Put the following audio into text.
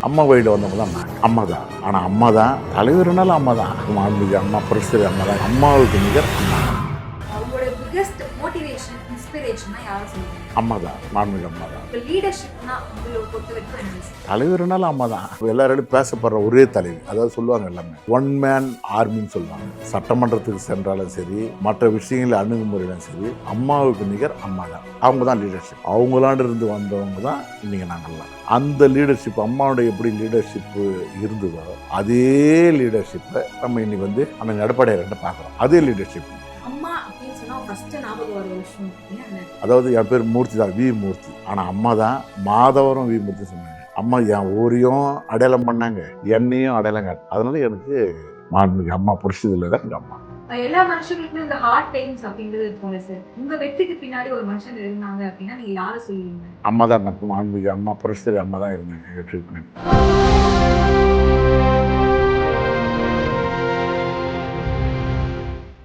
அம்மா வழியில் வந்தவங்க தான் நான். அம்மா தான். ஆனால் அம்மா தான் தலைவர்னாலும் அம்மா தான். மாண்புமிகு அம்மா பிரசிடர் அம்மா தான். அம்மாவுக்கு நிகர் அம்மா. அவங்களோட பிகெஸ்ட் மோட்டிவேஷன் இன்ஸ்பிரேஷன்னா யாரை சொல்லுங்க? அம்மா தான். மாண்புமிகு அம்மா தான். இப்போ லீடர்ஷிப்னா உங்களை பொறுத்த வரைக்கும் தலைவர்னாலும் அம்மா தான். எல்லாராலும் பேசப்படுற ஒரே தலைவி. அதாவது சொல்லுவாங்க எல்லாமே ஒன் மேன் ஆர்மின்னு சொல்லுவாங்க. சட்டமன்றத்துக்கு சென்றாலும் சரி, மற்ற விஷயங்களை அணுகுமுறையிலும் சரி, அம்மாவுக்கு நிகர் அம்மா தான். அவங்க தான் லீடர்ஷிப். அவங்களாண்டு இருந்து வந்தவங்க தான் இன்னைக்கு நாங்கள்லாம். அந்த லீடர்ஷிப் அம்மாவுடைய எப்படி லீடர்ஷிப்பு இருந்ததோ அதே லீடர்ஷிப்பை நம்ம இன்னைக்கு வந்து அந்த எடப்பாடியார்கிட்ட பார்க்குறோம். அதே லீடர்ஷிப். அம்மா அப்படின்னு சொன்னா ஃபர்ஸ்ட் ஞாபகம் வர விஷயம் அதாவது என் பேர் மூர்த்தி தான், வி மூர்த்தி. ஆனால் அம்மா தான் மாதவரம் வி மூர்த்தி சொன்னாங்க. அம்மா என் ஊரையும் அடையாளம் பண்ணாங்க, என்னையும் அடையாளம் காட்டு. அதனால எனக்கு மாண்புமிகு அம்மா புரிச்சதில்லை தான் எங்கள் அம்மா. எல்லா மனுஷங்களுக்குமே இந்த ஹார்ட் பெயின்ஸ் அப்படின்றது இருக்கும்ல சார். உங்க வெற்றிக்கு பின்னாடி ஒரு மனுஷன் இருந்தாங்க அப்படின்னா நீங்க யாரை சொல்லுவீங்க? அம்மா தான். மாண்புமிகு அம்மா புரிச்சது அம்மா தான் இருந்தாங்க வெற்றி.